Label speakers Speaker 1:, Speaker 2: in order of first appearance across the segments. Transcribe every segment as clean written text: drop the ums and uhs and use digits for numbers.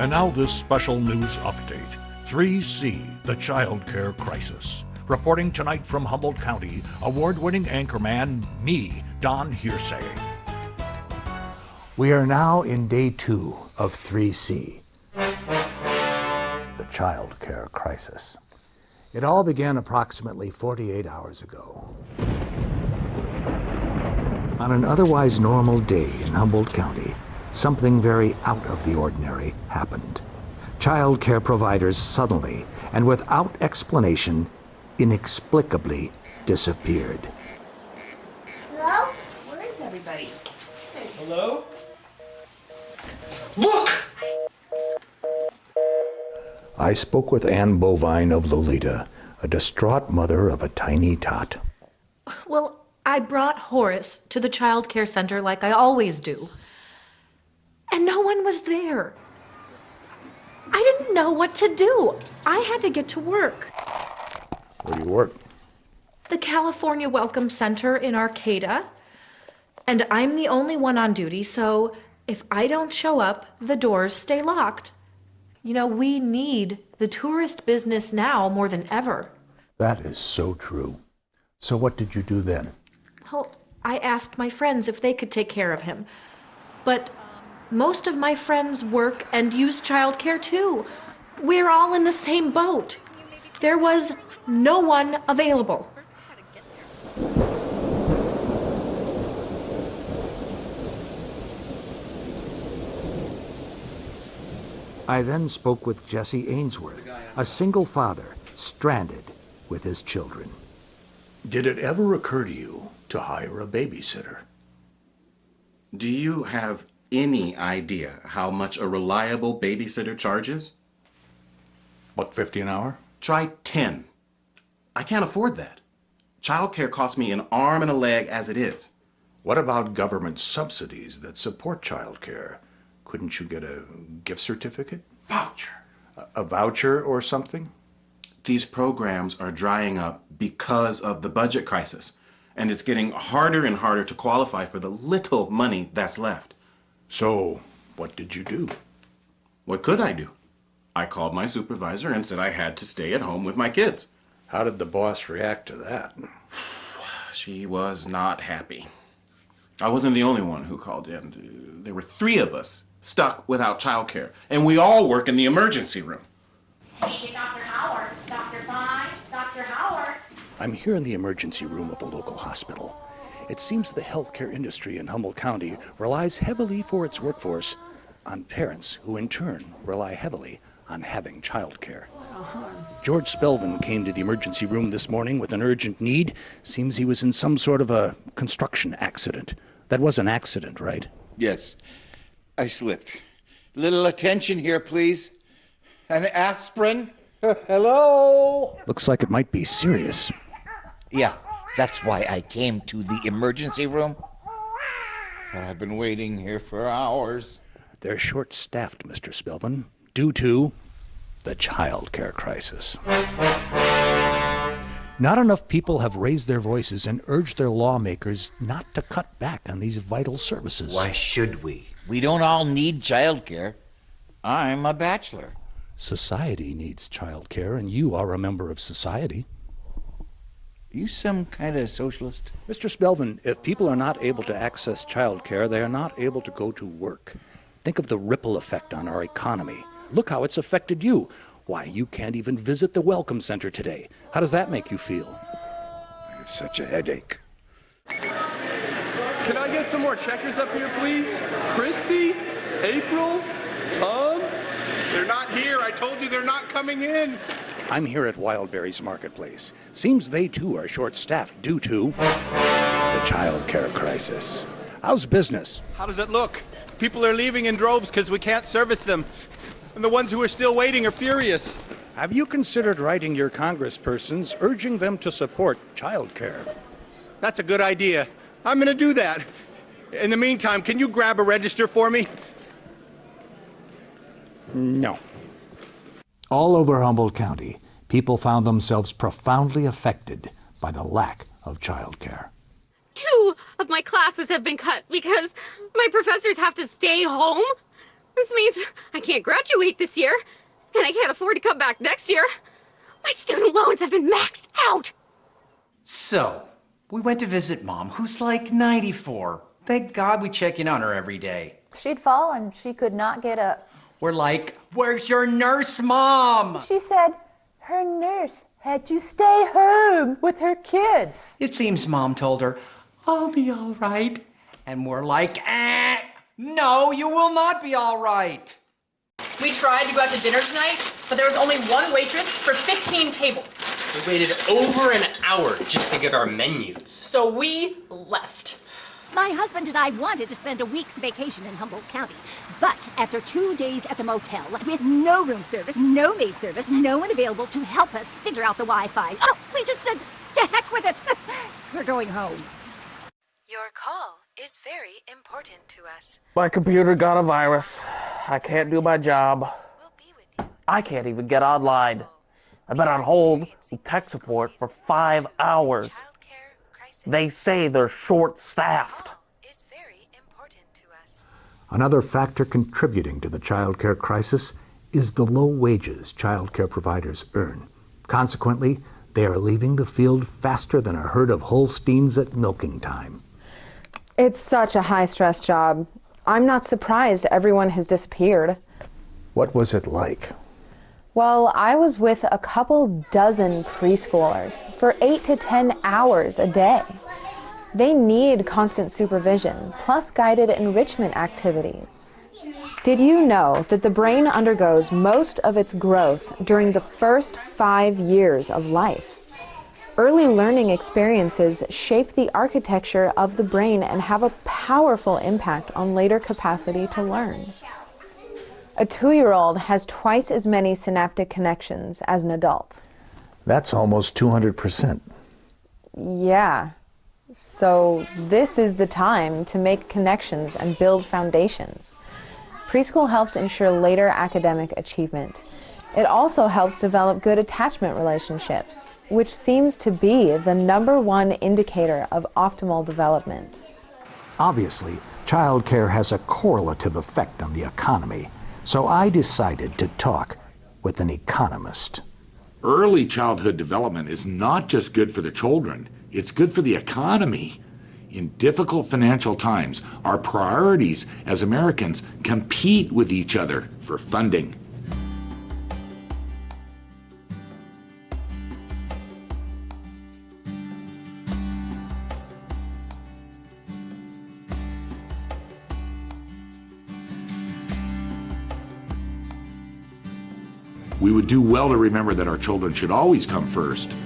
Speaker 1: And now this special news update. 3C, the child care crisis. Reporting tonight from Humboldt County, award-winning anchorman, me, Don Hearsay.
Speaker 2: We are now in day 2 of 3C, the child care crisis. It all began approximately 48 hours ago. On an otherwise normal day in Humboldt County, something very out of the ordinary happened. Child care providers suddenly, and without explanation, inexplicably disappeared.
Speaker 3: Hello? Where is everybody?
Speaker 4: Hello?
Speaker 2: Look! I spoke with Anne Bovine of Lolita, a distraught mother of a tiny tot.
Speaker 5: Well, I brought Horace to the child care center like I always do. And no one was there. I didn't know what to do. I had to get to work.
Speaker 2: Where do you work?
Speaker 5: The California Welcome Center in Arcata. And I'm the only one on duty, so if I don't show up, the doors stay locked. You know, we need the tourist business now more than ever.
Speaker 2: That is so true. So what did you do then?
Speaker 5: Well, I asked my friends if they could take care of him. But most of my friends work and use childcare too. We're all in the same boat. There was no one available.
Speaker 2: I then spoke with Jesse Ainsworth, a single father, stranded with his children.
Speaker 1: Did it ever occur to you to hire a babysitter?
Speaker 6: Do you have any idea how much a reliable babysitter charges?
Speaker 1: What, $50 an hour?
Speaker 6: Try 10. I can't afford that. Childcare costs me an arm and a leg as it is.
Speaker 1: What about government subsidies that support childcare? Couldn't you get a gift certificate?
Speaker 6: Voucher.
Speaker 1: A voucher or something?
Speaker 6: These programs are drying up because of the budget crisis, and it's getting harder and harder to qualify for the little money that's left.
Speaker 1: So, what did you do?
Speaker 6: What could I do? I called my supervisor and said I had to stay at home with my kids.
Speaker 1: How did the boss react to that?
Speaker 6: She was not happy. I wasn't the only one who called in. There were 3 of us stuck without childcare, and we all work in the emergency room.
Speaker 3: Paging Dr. Howard. Dr. Fine. Dr. Howard.
Speaker 2: I'm here in the emergency room of a local hospital. It seems the healthcare industry in Humboldt County relies heavily for its workforce on parents who in turn rely heavily on having childcare. George Spelvin came to the emergency room this morning with an urgent need. Seems he was in some sort of a construction accident. That was an accident, right?
Speaker 7: Yes, I slipped. Little attention here, please. An aspirin? Hello?
Speaker 2: Looks like it might be serious.
Speaker 8: Yeah, that's why I came to the emergency room.
Speaker 7: But I've been waiting here for hours.
Speaker 2: They're short-staffed, Mr. Spelvin, due to the child care crisis. Not enough people have raised their voices and urged their lawmakers not to cut back on these vital services.
Speaker 8: Why should we? We don't all need childcare. I'm a bachelor.
Speaker 2: Society needs child care, and you are a member of society.
Speaker 8: You some kind of socialist?
Speaker 2: Mr. Spelvin, if people are not able to access child care, they are not able to go to work. Think of the ripple effect on our economy. Look how it's affected you. Why, you can't even visit the Welcome Center today. How does that make you feel?
Speaker 7: I have such a headache.
Speaker 4: Can I get some more checkers up here, please? Christy? April? Tom?
Speaker 9: They're not here. I told you they're not coming in.
Speaker 2: I'm here at Wildberries Marketplace. Seems they too are short-staffed due to the child care crisis. How's business?
Speaker 9: How does it look? People are leaving in droves because we can't service them. And the ones who are still waiting are furious.
Speaker 2: Have you considered writing your congresspersons, urging them to support child care?
Speaker 9: That's a good idea. I'm going to do that. In the meantime, can you grab a register for me?
Speaker 2: No. All over Humboldt County, people found themselves profoundly affected by the lack of child care.
Speaker 10: 2 of my classes have been cut because my professors have to stay home. This means I can't graduate this year, and I can't afford to come back next year. My student loans have been maxed out.
Speaker 11: So, we went to visit Mom, who's like 94. Thank God we check in on her every day.
Speaker 12: She'd fallen. She could not get up.
Speaker 11: We're like, where's your nurse, Mom?
Speaker 12: She said her nurse had to stay home with her kids.
Speaker 11: It seems Mom told her, I'll be all right. And we're like, no, you will not be all right.
Speaker 13: We tried to go out to dinner tonight, but there was only one waitress for 15 tables.
Speaker 14: We waited over an hour just to get our menus.
Speaker 13: So we left.
Speaker 15: My husband and I wanted to spend a week's vacation in Humboldt County, but after 2 days at the motel, with no room service, no maid service, no one available to help us figure out the Wi-Fi, we just said, to heck with it. We're going home.
Speaker 16: Your call is very important to us.
Speaker 17: My computer got a virus. I can't do my job. I can't even get online. I've been on hold with tech support for 5 hours. They say they're short-staffed.
Speaker 2: Another factor contributing to the childcare crisis is the low wages childcare providers earn. Consequently, they are leaving the field faster than a herd of Holsteins at milking time.
Speaker 18: It's such a high-stress job. I'm not surprised everyone has disappeared.
Speaker 2: What was it like?
Speaker 18: Well, I was with a couple dozen preschoolers for 8 to 10 hours a day. They need constant supervision, plus guided enrichment activities. Did you know that the brain undergoes most of its growth during the first 5 years of life? Early learning experiences shape the architecture of the brain and have a powerful impact on later capacity to learn. A 2-year-old has twice as many synaptic connections as an adult.
Speaker 2: That's almost 200%.
Speaker 18: Yeah. So this is the time to make connections and build foundations. Preschool helps ensure later academic achievement. It also helps develop good attachment relationships, which seems to be the #1 indicator of optimal development.
Speaker 2: Obviously, childcare has a correlative effect on the economy, so I decided to talk with an economist.
Speaker 19: Early childhood development is not just good for the children, it's good for the economy. In difficult financial times, our priorities as Americans compete with each other for funding. We would do well to remember that our children should always come first.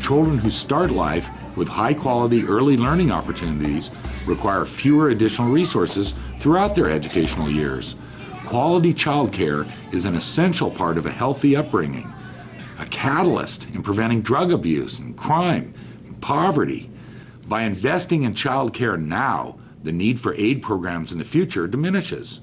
Speaker 19: Children who start life with high-quality early learning opportunities require fewer additional resources throughout their educational years. Quality childcare is an essential part of a healthy upbringing, a catalyst in preventing drug abuse and crime, and poverty. By investing in childcare now, the need for aid programs in the future diminishes.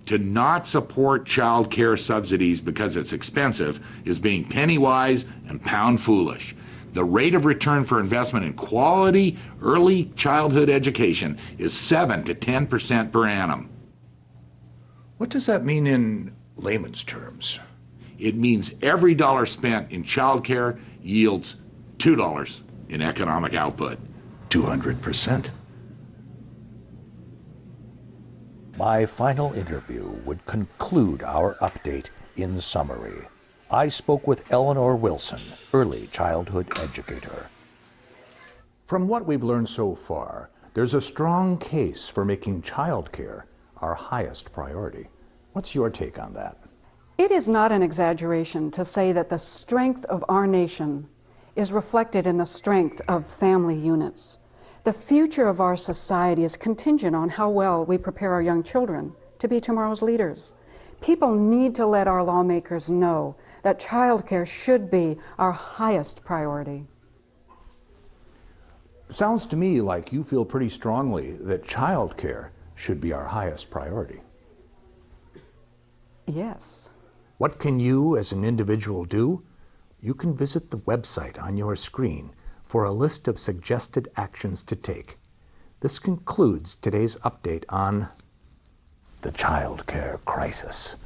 Speaker 19: To not support child care subsidies because it's expensive is being penny-wise and pound-foolish. The rate of return for investment in quality early childhood education is 7 to 10% per annum.
Speaker 2: What does that mean in layman's terms?
Speaker 19: It means every dollar spent in child care yields $2 in economic output.
Speaker 2: 200%. My final interview would conclude our update in summary. I spoke with Eleanor Wilson, early childhood educator. From what we've learned so far, there's a strong case for making childcare our highest priority. What's your take on that?
Speaker 20: It is not an exaggeration to say that the strength of our nation is reflected in the strength of family units. The future of our society is contingent on how well we prepare our young children to be tomorrow's leaders. People need to let our lawmakers know that childcare should be our highest priority.
Speaker 2: Sounds to me like you feel pretty strongly that childcare should be our highest priority.
Speaker 20: Yes.
Speaker 2: What can you as an individual do? You can visit the website on your screen for a list of suggested actions to take. This concludes today's update on the child care crisis.